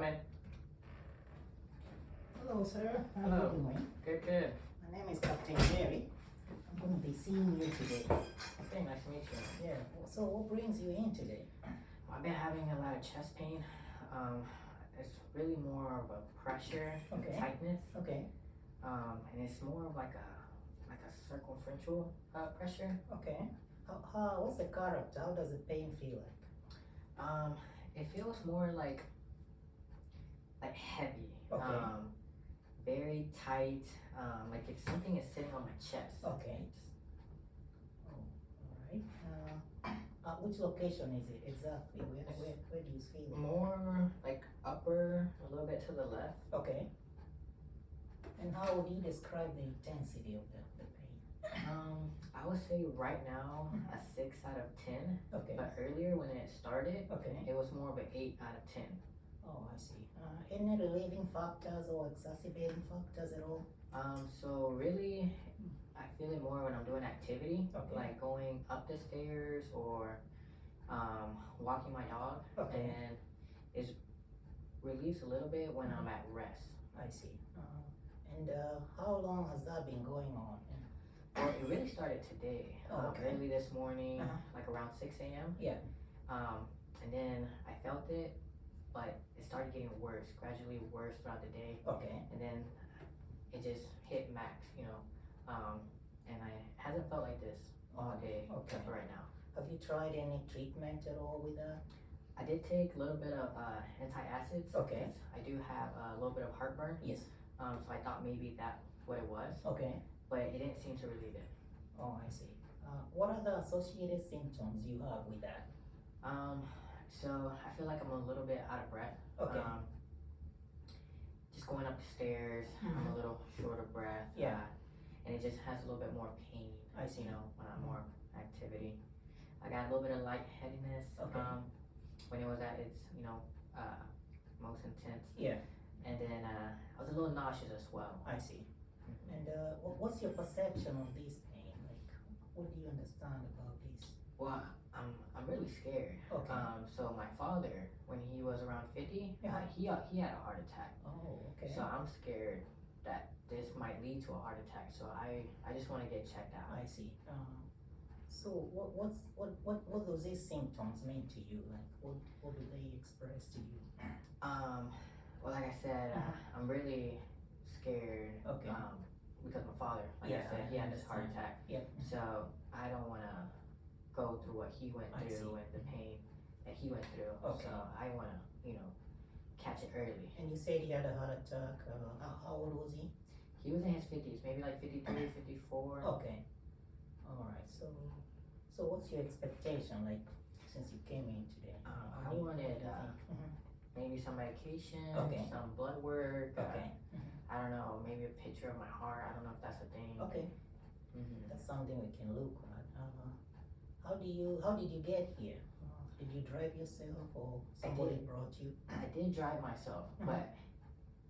come in. Hello, sir. How Hello. are you doing? Good, good. My name is Captain Jerry. I'm going to be seeing you today. Okay, nice to meet you. Yeah. So, what brings you in today? I've been having a lot of chest pain. It's really more of a pressure and Okay. tightness. Okay. And it's more of like a circumferential pressure. Okay. What's the character? How does the pain feel like? It feels more like heavy. Okay. Very tight. Like if something is sitting on my chest. Okay. Oh, all right. Which location is it exactly? Where do you feel it? More like upper, a little bit to the left. Okay. And how would you describe the intensity of the pain? I would say right now a 6 out of 10. Okay. But earlier when it started, Okay. it was more of an 8 out of 10. Oh, I see. Any relieving factors or exacerbating factors at all? So really, I feel it more when I'm doing activity, Okay. like going up the stairs or walking my dog, Okay. and it relieves a little bit when I'm at rest. I see. And how long has that been going on? Well, it really started today, Okay. early this morning, Uh-huh. like around 6 a.m. Yeah. And then I felt it, but it started getting worse, gradually worse throughout the day. Okay. And then it just hit max, and I hasn't felt like this all day Okay. except for right now. Have you tried any treatment at all with that? I did take a little bit of antacids. Okay. 'Cause I do have a little bit of heartburn. Yes. So I thought maybe that's what it was, Okay. but it didn't seem to relieve it. Oh, I see. What are the associated symptoms you have with that? So I feel like I'm a little bit out of breath. Okay. Just going up the stairs, I'm a little short of breath. Yeah. And it just has a little bit more pain. I see. When I'm more activity. I got a little bit of lightheadedness. Okay. When it was at its, most intense. Yeah. And then I was a little nauseous as well. I see. Mhm. And what's your perception of this pain? Like, what do you understand about this? Well, I'm really scared. Okay. So my father, when he was around 50, Yeah. he had a heart attack. Oh, okay. So I'm scared that this might lead to a heart attack. So I just want to get checked out. I see. So what does these symptoms mean to you? Like, what do they express to you? Well, like I said, Uh-huh. I'm really scared. Okay. Because my father, like Yeah, I said, I he had this heart understand. attack. Yep. So I don't want to go through what he went I through see. and the pain that he went through. Okay. So I want to, catch it early. And you said he had a heart attack. How old was he? He was in his 50s, maybe like 53, 54. Okay. All right. So what's your expectation like since you came in today? I wanted maybe some medication, Okay. some blood work. Okay. I don't know, maybe a picture of my heart. I don't know if that's a thing. Okay. That's something we can look at. How did you get here? Did you drive yourself or somebody did. brought you? I did drive myself, Mhm. but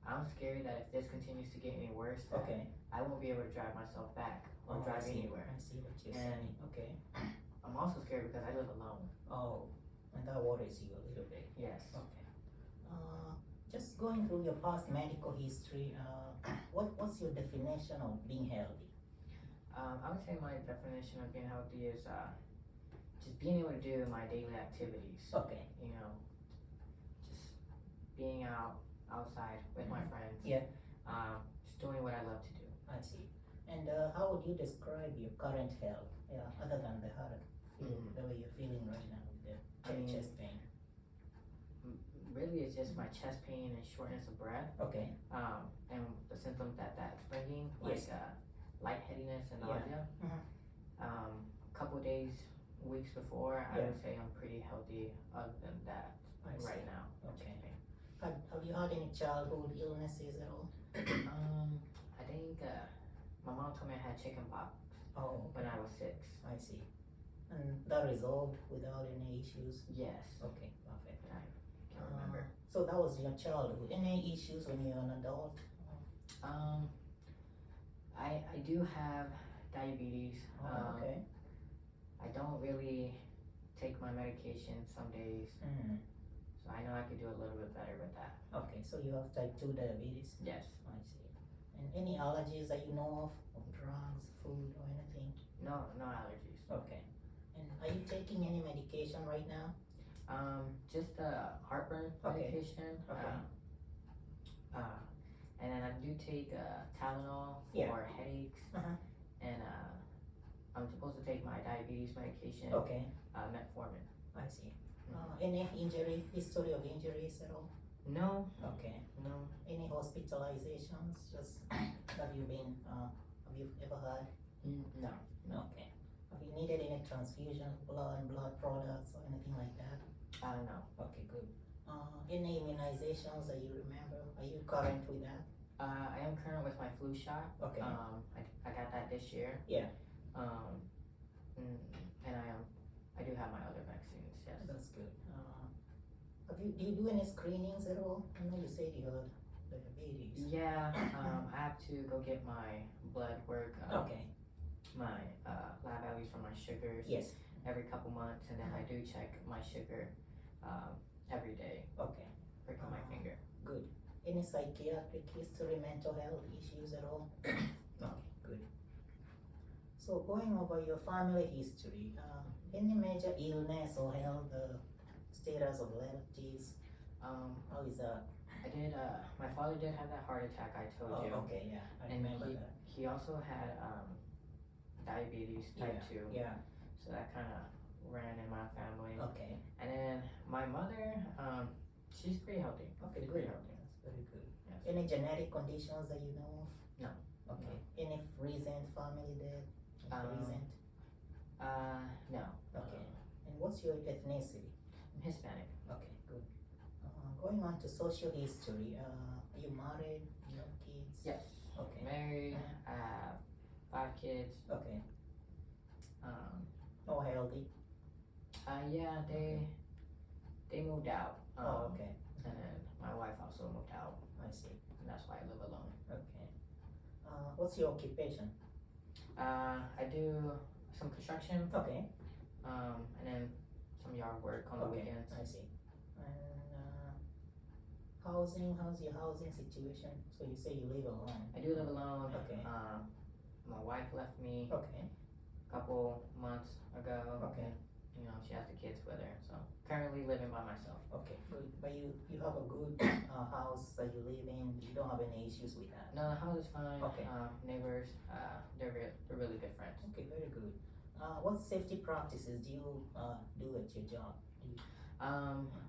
I'm scared that if this continues to get any worse, that Okay. I won't be able to drive myself back or Oh, I drive see. anywhere. I see what you're And- saying. Okay. I'm also scared because I live alone. Oh, and that worries you a little bit. Yes. Okay. Just going through your past medical history, what's your definition of being healthy? I would say my definition of being healthy is just being able to do my daily activities. Okay. Just being outside with my friends. Yeah. Just doing what I love to do. I see. And how would you describe your current health? Yeah, other than the heart, the way you're feeling right now with the I mean- chest pain. Really, it's just my chest pain and shortness of breath. Okay. And the symptoms that's bringing, like Yes. lightheadedness and Yeah. nausea. Mhm. A couple days, weeks before, I Yeah. would say I'm pretty healthy. Other than that, I see. right now. Okay. Have you had any childhood illnesses at all? I think my mom told me I had chicken pox Oh, when I was 6. I see. And that resolved without any issues? Yes, Okay, perfect. I can't remember. So that was your childhood. Any issues when you're an adult? I do have diabetes. Okay. I don't really take my medication some days, Mm. so So I know I could do a little bit better with that. Okay, so you have type 2 diabetes? Yes. I see. And any allergies that you know of drugs, food, or anything? No allergies. Okay. And are you taking any medication right now? Just heartburn Okay. medication. Okay. And then I do take Tylenol for Yeah. headaches. Uh-huh. And I'm supposed to take my diabetes medication, Okay, metformin. I see. Any injury, history of injuries at all? No, Okay. no. Any hospitalizations? Just have you been? Have you ever had? No. Okay. Have you needed any transfusion, blood products, or anything like that? No. Okay, good. Any immunizations that you remember? Are you current with that? I am current with my flu shot. Okay. I got that this year. Yeah. And I do have my other vaccines. Yes. That's good. Do you do any screenings at all? I know you said you had diabetes. Yeah. I have to go get my blood work. Okay. My lab values for my sugars. Yes. Every couple months, and then I do check my sugar every day. Okay. Prick on my finger. Good. Any psychiatric history, mental health issues at all? No. Good. So going over your family history, any major illness or health status of relatives? How is that? I did. My father did have that heart attack I told you. Okay, yeah, I And remember that. he also had diabetes type 2. Yeah. So that kind of ran in my family. Okay. And then my mother, she's pretty healthy. Okay, She's good. pretty healthy. That's very good. Yes. Any genetic conditions that you know of? No. Okay. Any recent family death? Recent? No. Okay. And what's your ethnicity? I'm Hispanic. Okay, good. Going on to social history, are you married? You have kids? Yes. Okay. Married. I have 5 kids. Okay. All healthy? Yeah, they moved out. Okay. And then my wife also moved out, I see. and that's why I live alone. Okay. What's your occupation? I do some construction, Okay. and then some yard work on the Okay. weekends. I see. And housing, how's your housing situation? So you say you live alone? I do live alone. Okay. My wife left me Okay. a couple months ago. Okay. You know, she has the kids with her, so currently living by myself. Okay, good. But you have a good house that you live in. You don't have any issues with that. No, the house is fine. Okay. Neighbors, they're really good friends. Okay, very good. What safety practices do you do at your job?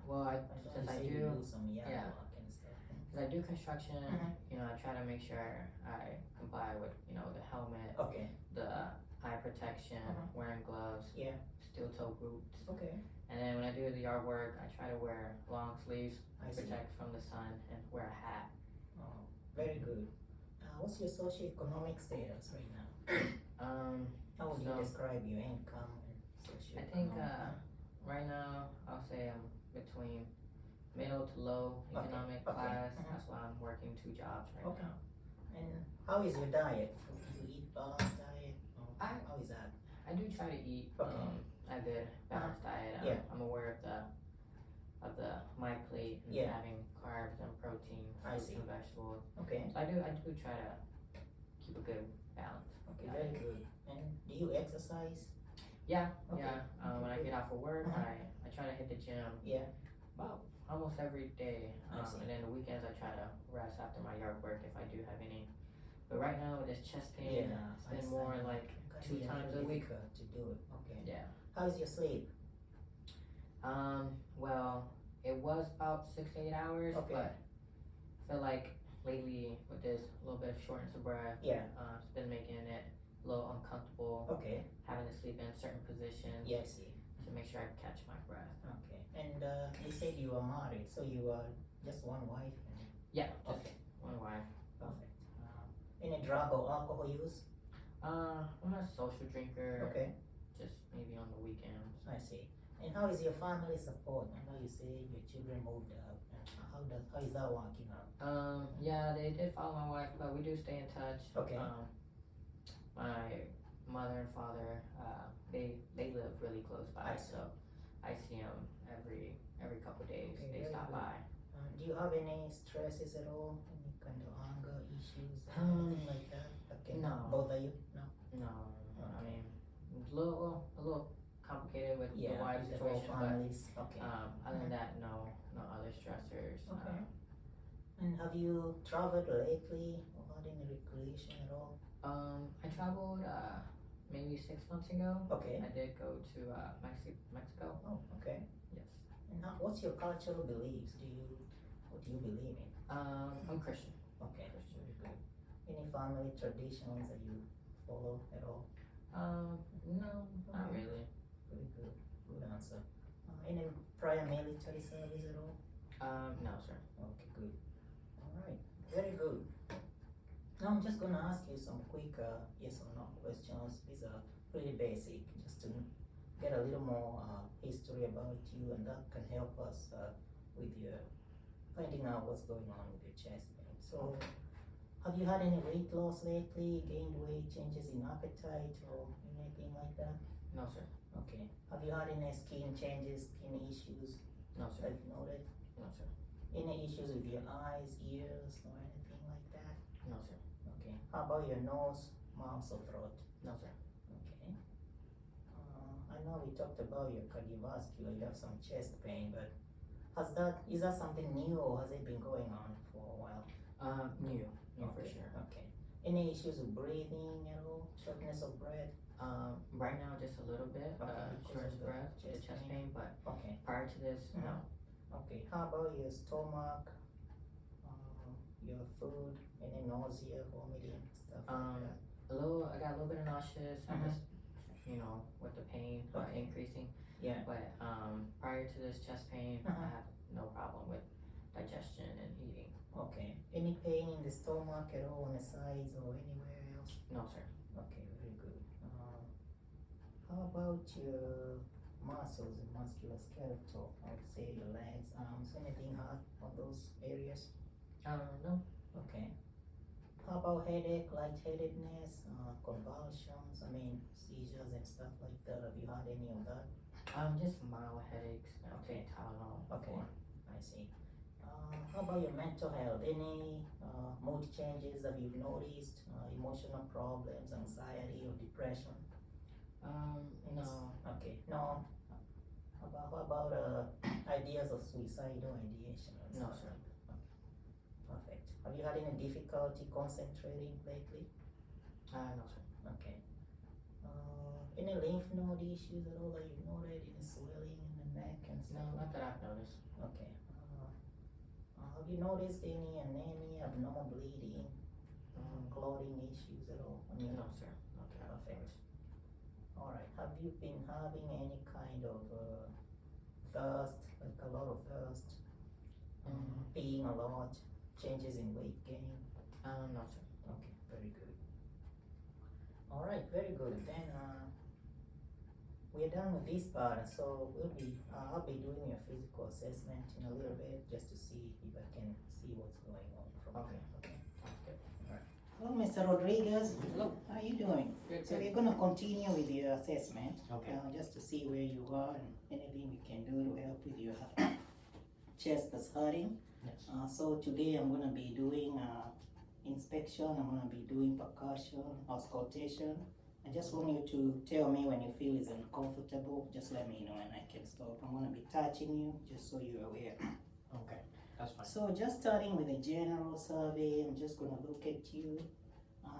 Well, I know since you I say you do, do some yard yeah. work and stuff. since I do construction, Mhm. you know, I try to make sure I comply with, you know, the helmet, Okay. the eye protection, wearing gloves, Yeah. steel toe boots, Okay. and then when I do the yard work, I try to wear long sleeves, I see. protect from the sun, and wear a hat. Oh, very good. What's your socioeconomic status right now? How would you So- describe your income and I think socioeconomic? right now I'll say I'm between middle to low Okay, economic okay, class. mhm. That's why I'm working 2 jobs right Okay. now. And how is your diet? Do you eat balanced diet? Or how is that? I do try to eat Okay. a good balanced diet. Yeah. I'm aware of the my plate and Yeah. having carbs and protein, I fruits see. and vegetables. Okay. So I do try to keep a good balance. Okay, Yeah. very good. And do you exercise? Yeah, Okay. yeah. When I Okay, get off of work, Uh-huh. I try to hit the gym Yeah. about almost every day. I see. And then the weekends I try to rest after my yard work if I do have any. But right now with this chest pain, Yeah. it's been more like Can 2 be times very a week. difficult to do it. Okay. Yeah. How is your sleep? Well, it was about 6 to 8 hours, Okay. but I feel like lately with this a little bit of shortness of breath, Yeah. it's been making it a little uncomfortable Okay. having to sleep in certain positions Yeah, I see. to make sure I can catch my breath. Okay. And you said you are married, so you are just one wife? Yeah, just Okay. one wife. Perfect. Any drug or alcohol use? I'm not a social drinker, Okay. just maybe on the weekends. I see. And how is your family support? I know you say your children moved out. How is that working out? Yeah, they did follow my wife, but we do stay in touch. Okay. My mother and father, they live really close by, I see. so I see them every couple days Okay, they very stop good. by. Do you have any stresses at all? Any kind of anger issues or anything like that that can No. bother you? No. No, I Okay. mean it's a little complicated with the Yeah, wife with the whole situation, but families. Okay. other than that, no other stressors. Okay. And have you traveled lately or had any recreation at all? I traveled maybe 6 months ago. Okay. I did go to Mexico. Oh, okay. Yes. And what's your cultural beliefs? What do you believe in? I'm Christian. Okay, very good. Any family traditions that you follow at all? No, not really. Very good. Good answer. Any prior military service at all? No, sir. Okay, good. All right, very good. Now I'm just gonna ask you some quick yes or no questions. These are really basic, just to get a little more history about you, and that can help us with your finding out what's going on with your chest pain. So, have you had any weight loss lately? Gained weight, changes in appetite, or anything like that? No, sir. Okay. Have you had any skin changes, skin issues No, that sir. you've noted? No, sir. Any issues with your eyes, ears, or anything like that? No, sir. Okay. How about your nose, mouth, or throat? No, sir. Okay. I know we talked about your cardiovascular. You have some chest pain, but is that something new, or has it been going on for a while? New for Okay, sure. Okay. Any issues with breathing at all? Shortness of breath? Right now just a little bit, Okay, because shortness of of the breath, chest chest pain. pain, but Okay. prior to this, no. Okay. How about your stomach? Your food? Any nausea, vomiting, stuff like that? I got a little bit of nauseous. I just, with the pain Okay. increasing. Yeah. But prior to this chest pain, Uh-huh. I had no problem with digestion and eating. Okay. Any pain in the stomach at all, on the sides or anywhere else? No, sir. Okay, very good. How about your muscles and musculoskeletal? I would say your legs, arms, anything hard on those areas? No. Okay. How about headache, lightheadedness, convulsions, seizures and stuff like that? Have you had any of that? Just mild headaches. I'm taking Tylenol. Okay, before. I see. How about your mental health? Any mood changes that you've noticed? Emotional problems, anxiety or depression? No. Okay, no. How about ideas of suicidal ideation? And No, stuff sir. like that? Perfect. Have you had any difficulty concentrating lately? No, sir. Okay. Any lymph node issues at all that you've noted? Any swelling in the neck and No, stuff? not that I've noticed. Okay. Have you noticed any anemia, abnormal bleeding, clotting issues at all? No, sir. Not that I've Perfect. noticed. Alright, have you been having any kind of thirst, like a lot of thirst, peeing a lot, changes in weight gain? No, sir. Okay, very good. Alright, very good. Then we're done with this part, so I'll be doing your physical assessment in a little bit just to see if I can see what's going on from Okay. there. Okay. Sounds good. Hello, Mr. Rodriguez. Hello. How are you doing? Good. So we're gonna continue with your assessment, Okay. just to see where you are and anything we can do to help with your chest that's hurting. Yes. So today I'm gonna be doing inspection. I'm gonna be doing percussion, auscultation. I just want you to tell me when you feel it's uncomfortable. Just let me know and I can stop. I'm gonna be touching you just so you're aware. Okay. That's fine. So just starting with a general survey, I'm just gonna look at you.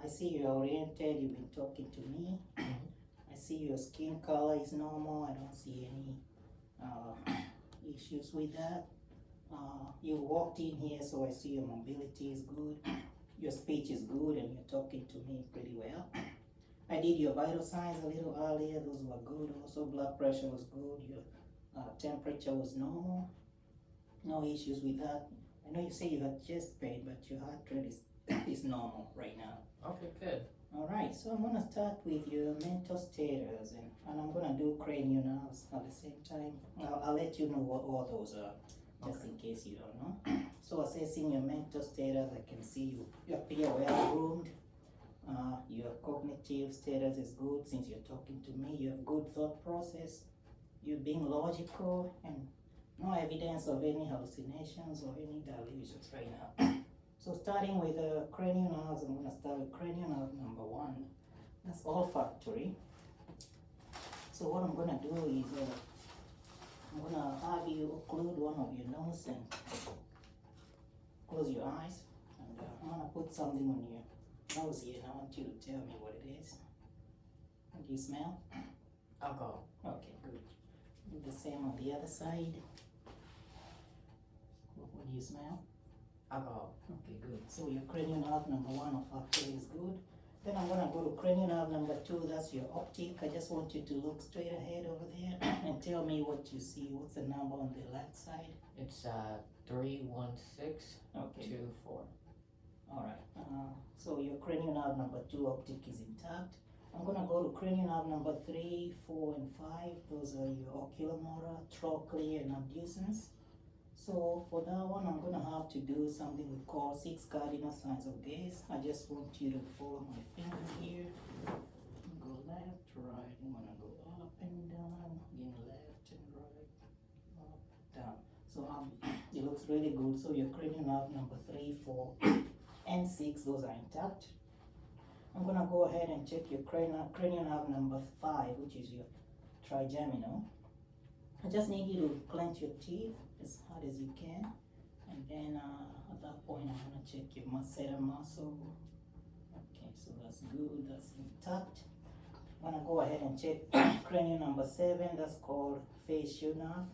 I see you're oriented, you've been talking to me. I see your skin color is normal, I don't see any issues with that. You walked in here, so I see your mobility is good. Your speech is good and you're talking to me pretty well. I did your vital signs a little earlier, those were good also. Blood pressure was good, your temperature was normal. No issues with that. I know you say you had chest pain, but your heart rate is normal right now. Okay, good. Alright, so I'm gonna start with your mental status and I'm gonna do cranial nerves at the same time. I'll let you know what all those are, just in case you don't know. So assessing your mental status, I can see you appear well groomed. Your cognitive status is good since you're talking to me. You have good thought process. You're being logical and no evidence of any hallucinations or any delusions right now. So starting with cranial nerves, I'm going to start with cranial nerve number 1. That's olfactory. So what I'm going to do is I'm going to have you occlude one of your nose and close your eyes. And I'm going to put something on your nose here, and I want you to tell me what it is. What do you smell? Alcohol. Okay, good. Do the same on the other side. What do you smell? Alcohol. Okay, good. So your cranial nerve number 1 olfactory is good. Then I'm gonna go to cranial nerve number 2. That's your optic. I just want you to look straight ahead over there and tell me what you see. What's the number on the left side? It's 31624. Okay. All right. So your cranial nerve number 2 optic is intact. I'm gonna go to cranial nerve number 3, 4, and 5. Those are your oculomotor, trochlear, and abducens. So for that one, I'm gonna have to do something we call 6 cardinal signs of gaze. I just want you to follow my finger here. Go left, right. I'm gonna go up and down. Again, left and right, up, down. So it looks really good. So your cranial nerve number 3, 4, and 6, those are intact. I'm gonna go ahead and check your cranial nerve number 5, which is your trigeminal. I just need you to clench your teeth as hard as you can, and then at that point I'm gonna check your masseter muscle. Okay, so that's good, that's intact. I'm gonna go ahead and check cranial number 7, that's called facial nerve.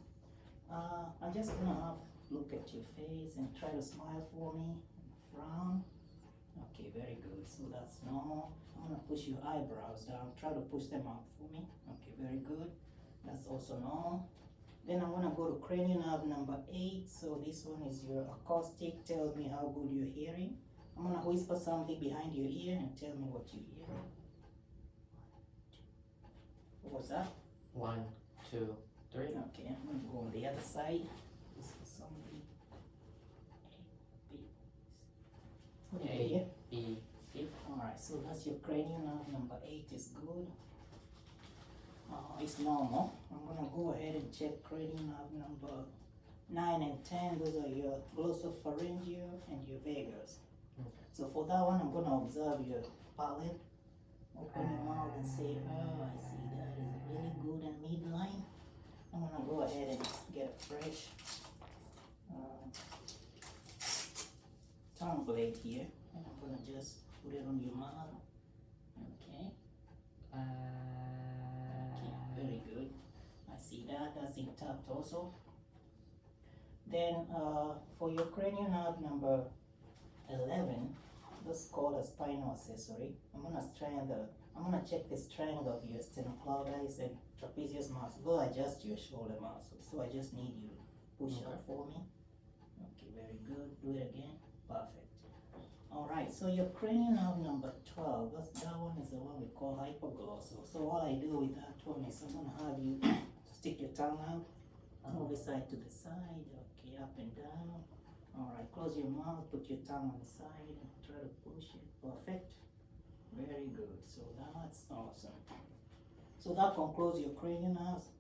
I'm just gonna have look at your face and try to smile for me, frown. Okay, very good, so that's normal. I'm gonna push your eyebrows down, try to push them out for me. Okay, very good, that's also normal. Then I'm gonna go to cranial nerve number 8. So this one is your acoustic. Tells me how good you're hearing. I'm gonna whisper something behind your ear and tell me what you hear. What was that? 1, 2, 3. Okay, I'm gonna go on the other side. Whisper something. What do you hear? B, C. Alright, so that's your cranial nerve number 8 is good. It's normal. I'm gonna go ahead and check cranial nerve number 9 and 10. Those are your glossopharyngeal and your vagus. Okay. So for that one, I'm gonna observe your palate. Open your mouth and say, oh, I see that is really good and midline. I'm gonna go ahead and get a fresh tongue blade here, and I'm gonna just put it on your mouth. Okay. Very good. I see that. That's intact also. Then for your cranial nerve number 11, that's called a spinal accessory. I'm gonna check the strength of your sternocleidomastoid and trapezius muscle. Go adjust your shoulder muscle. So I just need you to push up for me. Okay, very good. Do it again. Perfect. Alright, so your cranial nerve number 12, that one is the one we call hypoglossal. So what I do with that one is I'm gonna have you stick your tongue out, move it side to the side, okay, up and down. Alright, close your mouth, put your tongue on the side, and try to push it. Perfect. Very good. So that's awesome. So that concludes your cranial nerves.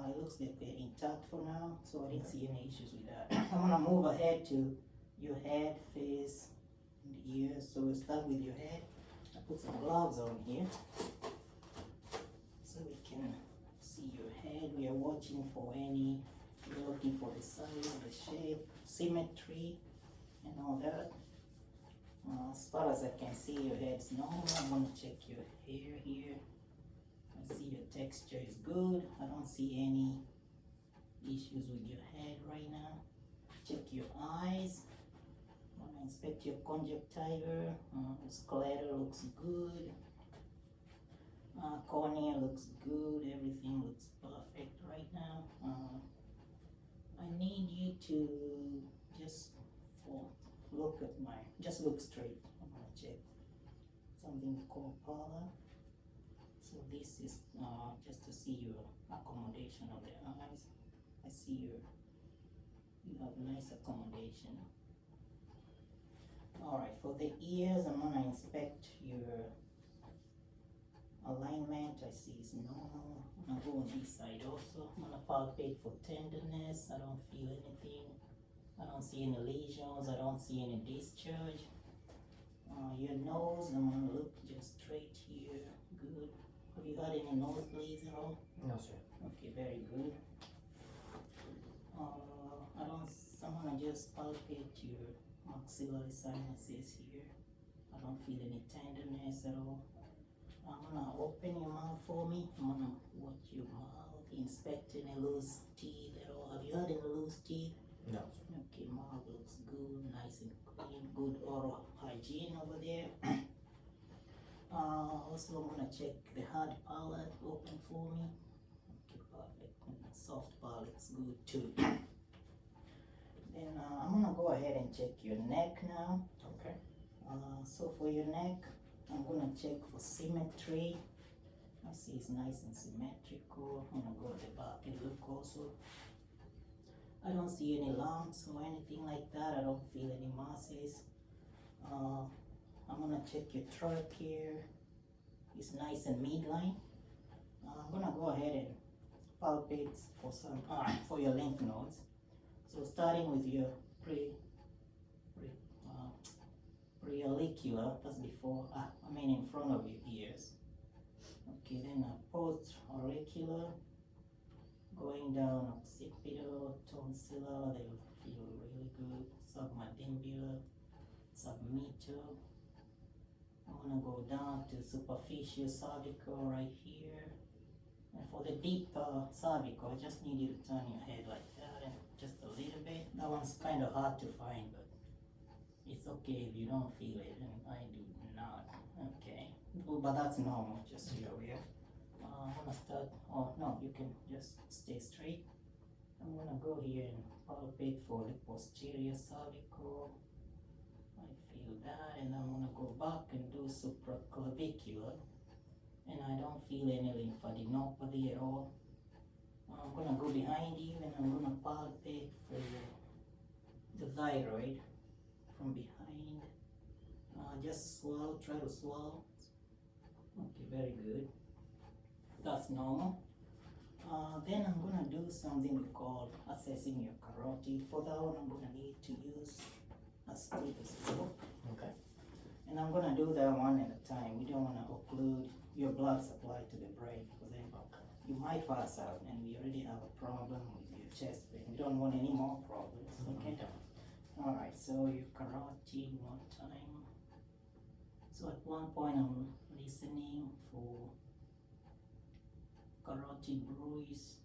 It looks like they're intact for now, so I didn't see any issues with that. I'm gonna move ahead to your head, face, and ears. So we'll start with your head. I put some gloves on here so we can see your head. We are watching for any, we're looking for the size, the shape, symmetry, and all that. As far as I can see, your head's normal. I'm gonna check your hair here. I see your texture is good. I don't see any issues with your head right now. Check your eyes. I'm gonna inspect your conjunctiva. Sclera looks good. Cornea looks good. Everything looks perfect right now. I need you to just look straight. I'm gonna check something called pallor. So this is just to see your accommodation of the eyes. I see you have nice accommodation. Alright, for the ears, I'm gonna inspect your alignment I see is normal. I'm gonna go on this side also. I'm gonna palpate for tenderness. I don't feel anything. I don't see any lesions. I don't see any discharge. Your nose, I'm gonna look just straight here. Good. Have you had any nosebleeds at all? No, sir. Okay, very good. I'm gonna just palpate your maxillary sinuses here. I don't feel any tenderness at all. I'm gonna open your mouth for me. I'm gonna watch your mouth, inspect any loose teeth at all. Have you had any loose teeth? No, sir. Okay, mouth looks good, nice and clean, good oral hygiene over there. Also, I'm gonna check the hard palate, open for me. Okay, perfect. And the soft palate's good too. Then I'm gonna go ahead and check your neck now. Okay. So for your neck, I'm gonna check for symmetry. I see it's nice and symmetrical. I'm gonna go to the back and look also. I don't see any lumps or anything like that. I don't feel any masses. I'm gonna check your trachea. It's nice and midline. I'm gonna go ahead and palpate for some for your lymph nodes. So starting with your preauricular, that's before, in front of your ears. Okay, then post-auricular, going down occipital, tonsillar, they will feel really good. Submandibular, submittal. I'm gonna go down to superficial cervical right here. And for the deep cervical, I just need you to turn your head like that and just a little bit. That one's kind of hard to find, but it's okay if you don't feel it, and I do not. Okay, but that's normal, just so you're aware. I'm gonna start, no, you can just stay straight. I'm gonna go here and palpate for the posterior cervical. I feel that, and I'm gonna go back and do supraclavicular. And I don't feel any lymphadenopathy at all. I'm gonna go behind you and I'm gonna palpate for the thyroid from behind. Just swallow, try to swallow. Okay, very good. That's normal. Then I'm gonna do something we call assessing your carotid. For that one, I'm gonna need to use a stethoscope. Okay. And I'm gonna do that one at a time. We don't wanna occlude your blood supply to the brain, because then you might pass out, and we already have a problem with your chest pain. We don't want any more problems. Okay. Alright, so your carotid one time. So at one point I'm listening for carotid bruise.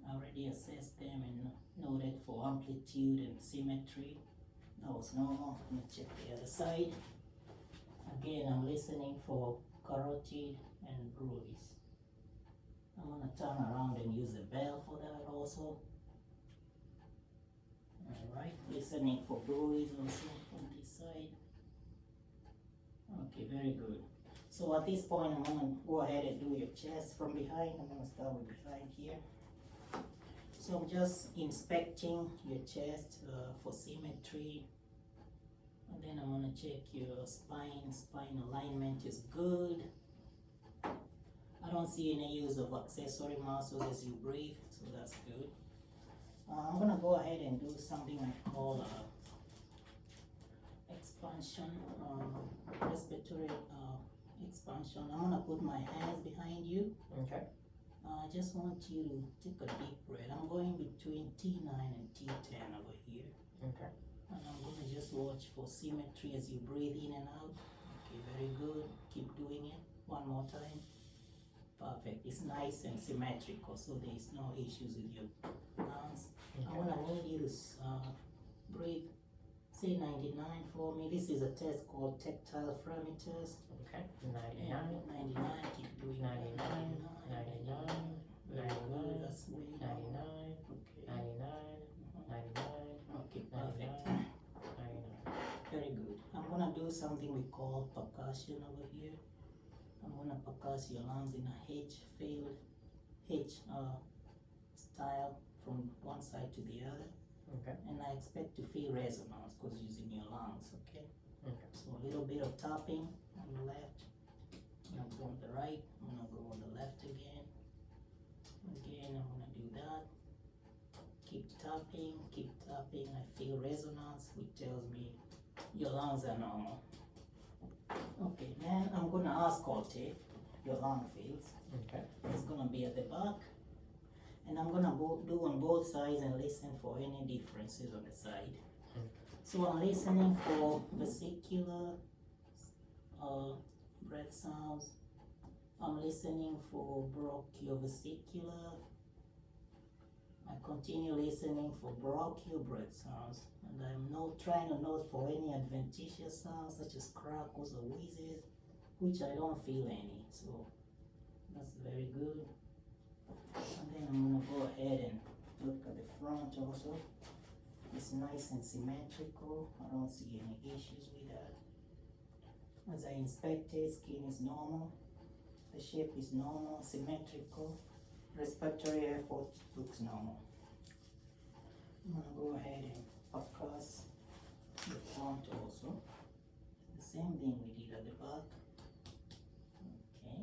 I already assessed them and noted for amplitude and symmetry. That was normal. Let me check the other side. Again, I'm listening for carotid and bruise. I'm gonna turn around and use the bell for that also. Alright, listening for bruise also on this side. Okay, very good. So at this point, I'm gonna go ahead and do your chest from behind. I'm gonna start with behind here. So I'm just inspecting your chest for symmetry. And then I'm gonna check your spine. Spine alignment is good. I don't see any use of accessory muscles as you breathe, so that's good. I'm gonna go ahead and do something I call expansion, respiratory expansion. I'm gonna put my hands behind you. Okay. I just want you to take a deep breath. I'm going between T9 and T10 over here. Okay. And I'm gonna just watch for symmetry as you breathe in and out. Okay, very good. Keep doing it. One more time. Perfect. It's nice and symmetrical, so there is no issues with your lungs. I'm gonna need you to breathe. Say 99 for me. This is a test called tactile parameters. Okay. 99. 99. Keep doing 99. 99. Very good. That's way 99. Okay. 99. 99. Okay, perfect. 99. Very good. I'm gonna do something we call percussion over here. I'm gonna percuss your lungs in a H style from one side to the other. Okay. And I expect to feel resonance because it's in your lungs, okay? Okay. So a little bit of tapping on the left, a I'm going to the right, I'm gonna go on the left again. Again, I'm gonna do that. Keep tapping. I feel resonance, which tells me your lungs are normal. Okay, then I'm gonna auscultate your lung fields. Okay. It's gonna be at the back. And I'm gonna do on both sides and listen for any differences on the side. So I'm listening for vesicular breath sounds. I'm listening for bronchiovesicular. I continue listening for bronchial breath sounds. And I'm not trying to note for any adventitious sounds such as crackles or wheezes, which I don't feel any. So that's very good. And then I'm gonna go ahead and look at the front also. It's nice and symmetrical. I don't see any issues with that. As I inspect it, skin is normal. The shape is normal, symmetrical. Respiratory effort looks normal. I'm gonna go ahead and percuss the front also. The same thing we did at the back. Okay.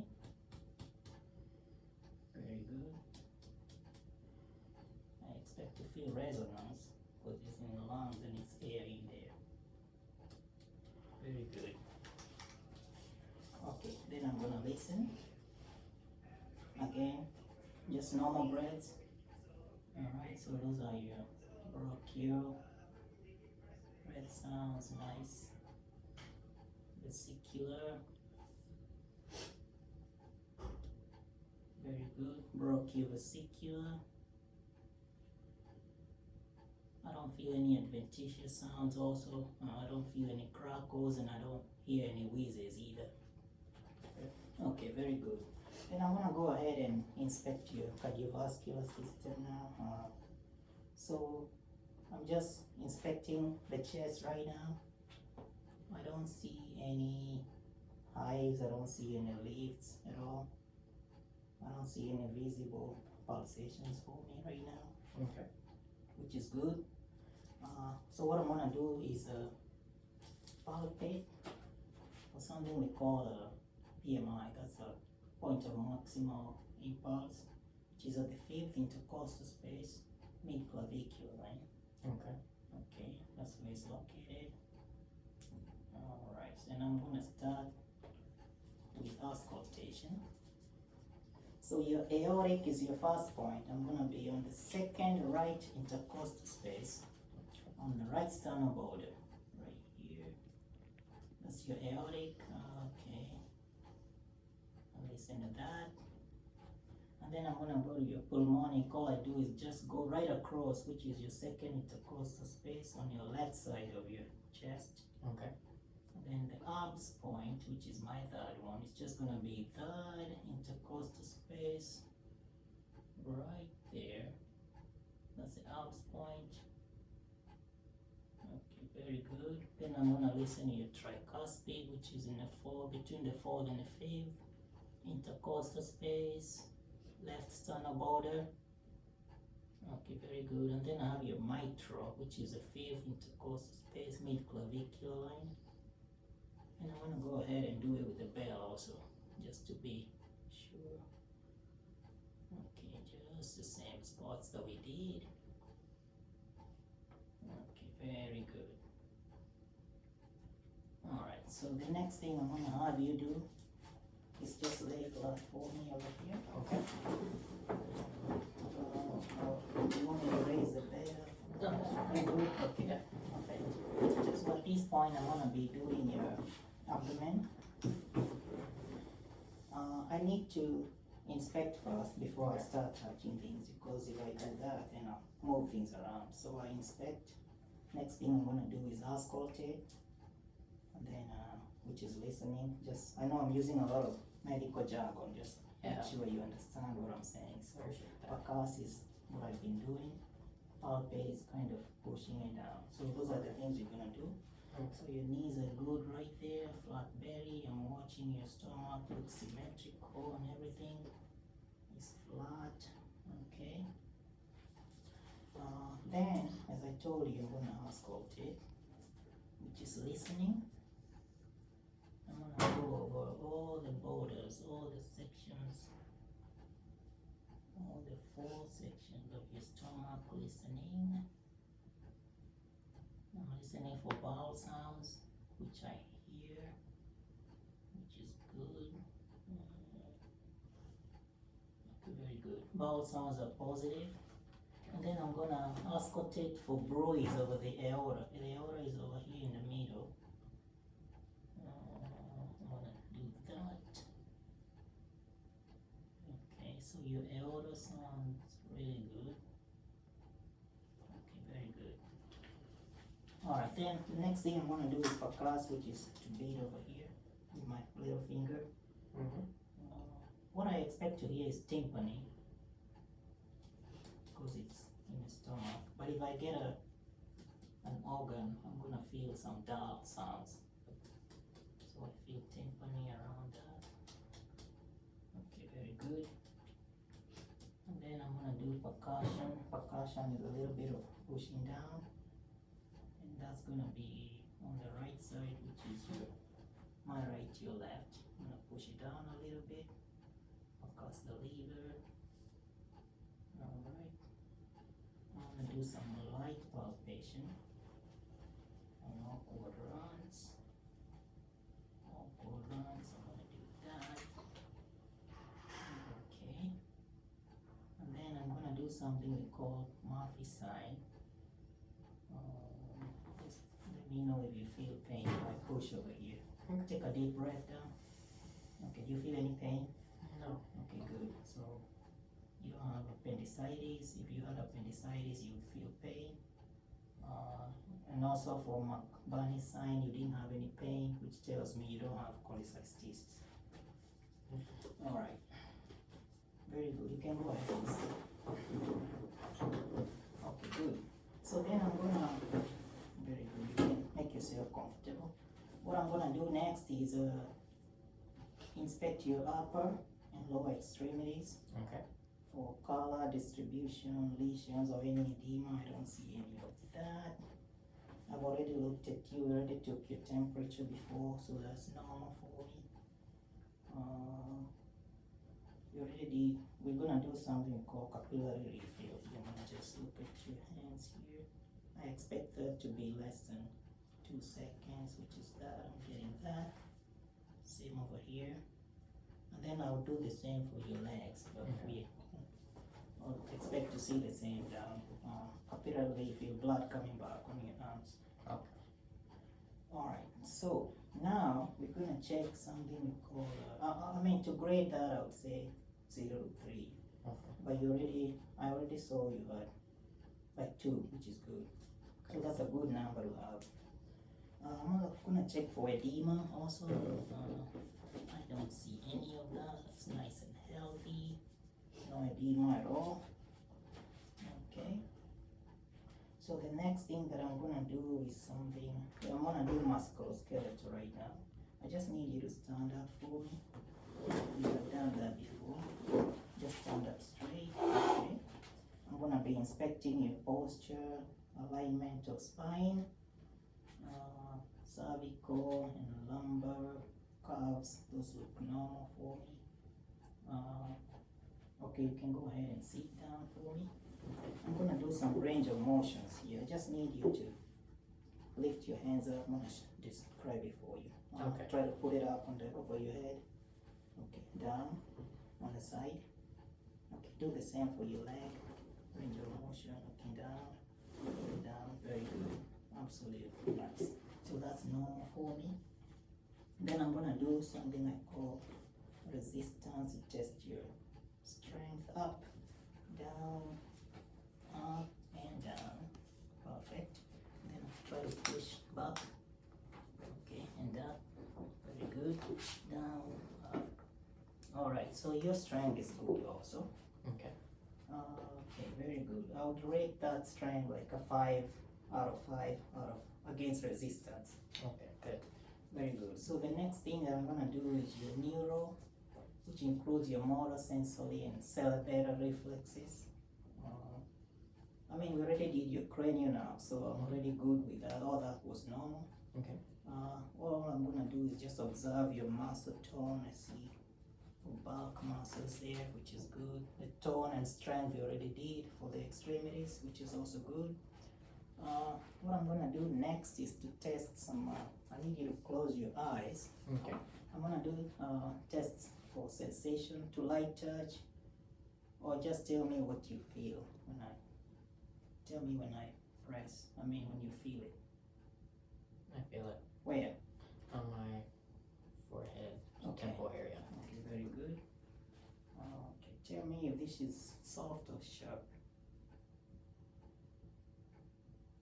Very good. I expect to feel resonance because it's in the lungs and it's air in there. Very good. Okay, then I'm gonna listen. Again, just normal breaths. Alright, so those are your bronchial breath sounds, nice. Vesicular. Very good. Bronchiovesicular. I don't feel any adventitious sounds also. I don't feel any crackles and I don't hear any wheezes either. Okay, very good. Then I'm gonna go ahead and inspect your cardiovascular system now. So I'm just inspecting the chest right now. I don't see any hives, I don't see any lifts at all. I don't see any visible pulsations for me right now. Okay. Which is good. So what I'm gonna do is palpate for something we call a PMI. That's a point of maximal impulse, which is at the fifth intercostal space, mid-clavicular line. Okay. Okay, that's where it's located. Alright, and I'm gonna start with auscultation. So your aortic is your first point. I'm gonna be on the second right intercostal space, on the right sternal border, right here. That's your aortic. Okay. I'll listen to that. And then I'm gonna go to your pulmonic. All I do is just go right across, which is your second intercostal space on your left side of your chest. Okay. And then the Alps point, which is my third one, it's just gonna be third intercostal space right there. That's the Alps point. Okay, very good. Then I'm gonna listen to your tricuspid, which is in the fourth, between the fourth and the fifth intercostal space, left sternal border. Okay, very good. And then I have your mitral, which is the fifth intercostal space, mid-clavicular line. And I'm gonna go ahead and do it with the bell also, just to be sure. Okay, just the same spots that we did. Okay, very good. Alright, so the next thing I'm gonna have you do is just lay flat for me over here. Okay. You want me to raise the bell? You good? Okay. Yeah. Perfect. So at this point I'm gonna be doing your abdomen. I need to inspect first before I start touching things, because if I do that then I'll move things around. So I inspect. Next thing I'm gonna do is auscultate, and then which is listening. Just, I know I'm using a lot of medical jargon, just make sure you understand what I'm saying. So percuss is what I've been doing. Palpate is kind of pushing it down. So those are the things you're gonna do. So your knees are good right there, flat belly. I'm watching your stomach, looks symmetrical and everything. It's flat, okay. Then, as I told you, I'm gonna auscultate, which is listening. I'm gonna go over all the borders, all the sections, all the 4 sections of your stomach, listening. I'm listening for vowel sounds, which I hear, which is good. Okay, very good. Vowel sounds are positive. And then I'm gonna auscultate for bruise over the aorta. The aorta is over here in the middle. I'm gonna do that. Okay, so your aorta sounds really good. Okay, very good. Alright, then the next thing I'm gonna do is percuss, which is to beat over here with my little finger. What I expect to hear is timpani, because it's in the stomach. But if I get an organ, I'm gonna feel some dull sounds. So I feel timpani around that. Okay, very good. And then I'm gonna do percussion. Percussion is a little bit of pushing down. And that's gonna be on the right side, which is my right, your left. I'm gonna push it down a little bit. Percuss the lever. Alright. I'm gonna do some light palpation on all quadrants. All quadrants, I'm gonna do that. Okay. And then I'm gonna do something we call Murphy sign. Just let me know if you feel pain if I push over here. Take a deep breath down. Okay, do you feel any pain? No. Okay, good. So you don't have appendicitis. If you had appendicitis, you would feel pain. And also for McBurney sign, you didn't have any pain, which tells me you don't have cholecystitis. Alright. Very good. You can go ahead and sit. Okay, good. So then I'm gonna, very good, you can make yourself comfortable. What I'm gonna do next is inspect your upper and lower extremities. Okay. For color, distribution, lesions, or any edema. I don't see any of that. I've already looked at you, already took your temperature before, so that's normal for me. We're gonna do something called capillary refill. You wanna just look at your hands here. I expect that to be less than 2 seconds, which is that. I'm getting that. Same over here. And then I'll do the same for your legs, but I'll expect to see the same down. Capillary refill, blood coming back on your arms. Okay. Alright, so now we're gonna check something we call, to grade that I would say 0 to 3. Okay. But I already saw you had like 2, which is good. So that's a good number to have. I'm gonna check for edema also. I don't see any of that. That's nice and healthy. No edema at all. Okay. So the next thing that I'm gonna do is something. I'm gonna do musculoskeletal right now. I just need you to stand up for me. You have done that before. Just stand up straight. Okay. I'm gonna be inspecting your posture, alignment of spine, cervical and lumbar calves. Those look normal for me. Okay, you can go ahead and sit down for me. I'm gonna do some range of motions here. I just need you to lift your hands up. I'm gonna describe it for you. Okay. Try to put it up over your head. Okay, down on the side. Okay, do the same for your leg. Range of motion. Okay, down, very good. Absolutely nice. So that's normal for me. Then I'm gonna do something I call resistance to test your strength. Up, down, up, and down. Perfect. Then try to push back. Okay, and up. Very good. Down, up. Alright, so your strength is good also. Okay. Okay, very good. I would rate that strength like a 5 out of 5 against resistance. Okay, good. Very good. So the next thing that I'm gonna do is your neuro, which includes your motor, sensory, and cerebral reflexes. We already did your cranial now, so I'm already good with that. All that was normal. Okay. All I'm gonna do is just observe your muscle tone. I see bulk muscles there, which is good. The tone and strength we already did for the extremities, which is also good. What I'm gonna do next is to test some. I need you to close your eyes. Okay. I'm gonna do tests for sensation to light touch, or just tell me what you feel when I. Tell me when I press. I mean when you feel it. I feel it Where? on my forehead, Okay. temple area. Okay, very good. Okay, tell me if this is soft or sharp.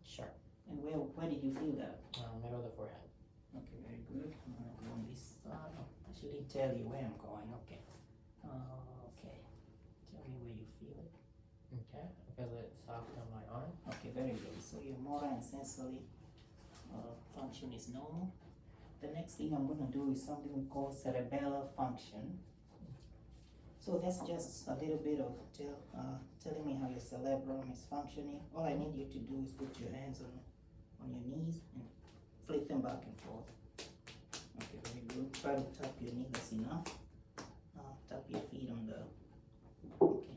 Sharp. And where did you feel that? Middle of the forehead. Okay, very good. I'm gonna go on this side. Oh, I shouldn't tell you where I'm going. Okay. Okay. Tell me where you feel it. Okay. I feel it soft on my arm. Okay, very good. So your motor and sensory function is normal. The next thing I'm gonna do is something we call cerebellar function. So that's just a little bit of telling me how your cerebrum is functioning. All I need you to do is put your hands on your knees and flip them back and forth. Okay, very good. Try to tap your knees, that's enough. Tap your feet on the. Okay.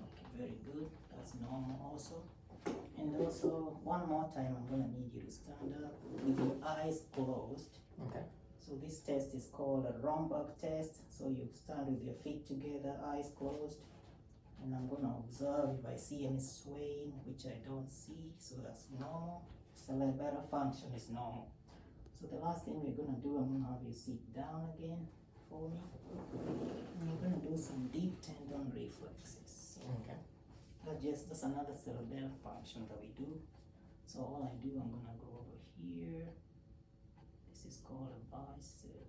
Okay, very good. That's normal also. And also, one more time, I'm gonna need you to stand up with your eyes closed. Okay. So this test is called a Romberg test. So you stand with your feet together, eyes closed, and I'm gonna observe if I see any swaying, which I don't see, so that's normal. Cerebellar function is normal. So the last thing we're gonna do, I'm gonna have you sit down again for me. And we're gonna do some deep tendon reflexes. So Okay. that's another cerebellar function that we do. So all I do, I'm gonna go over here. This is called a bicep.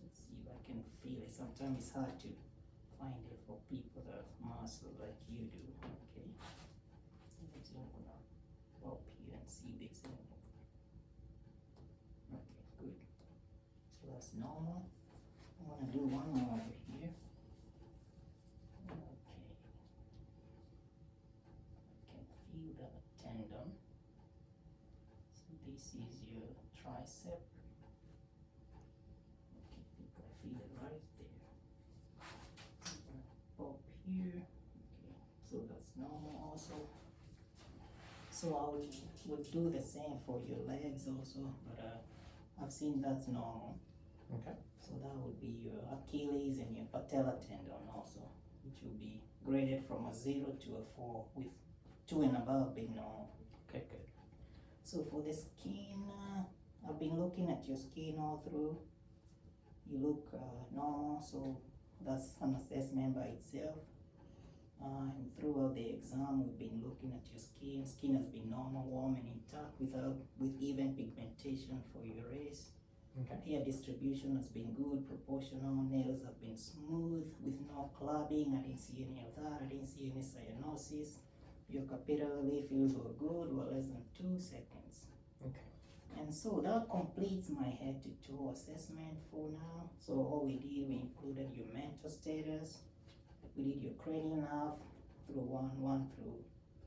Let's see if I can feel it. Sometimes it's hard to find it for people that have muscle like you do. Okay. So I'm gonna go up here and see this. Okay, good. So that's normal. I'm gonna do one more over here. Okay. I can feel the tendon. So this is your tricep. Okay, I think I feel it right there. Up here. Okay, so that's normal also. So I would do the same for your legs also, but I've seen that's normal. Okay. So that would be your Achilles and your patella tendon also, which will be graded from a 0 to a 4, with 2 and above being normal. Okay, good. So for the skin, I've been looking at your skin all through. You look normal, so that's an assessment by itself. And throughout the exam, we've been looking at your skin. Skin has been normal, warm and intact with even pigmentation for your race. Okay. Hair distribution has been good, proportional. Nails have been smooth with no clubbing. I didn't see any of that. I didn't see any cyanosis. Your capillary fills were good, were less than 2 seconds. Okay. And so that completes my head to toe assessment for now. So all we did, we included your mental status. We did your cranial nerve through 1 through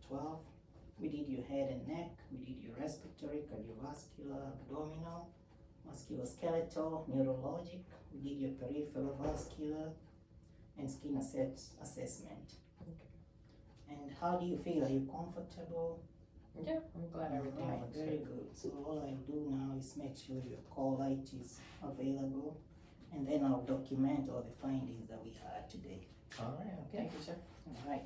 12. We did your head and neck. We did your respiratory, cardiovascular, abdominal, musculoskeletal, neurologic. We did your peripheral vascular and skin assessment. Okay. And how do you feel? Are you comfortable? Yeah, I'm glad everything Alright, looks very good. good. So all I do now is make sure your call light is available, and then I'll document all the findings that we had today. All right. Okay. Thank you, sir. Alright.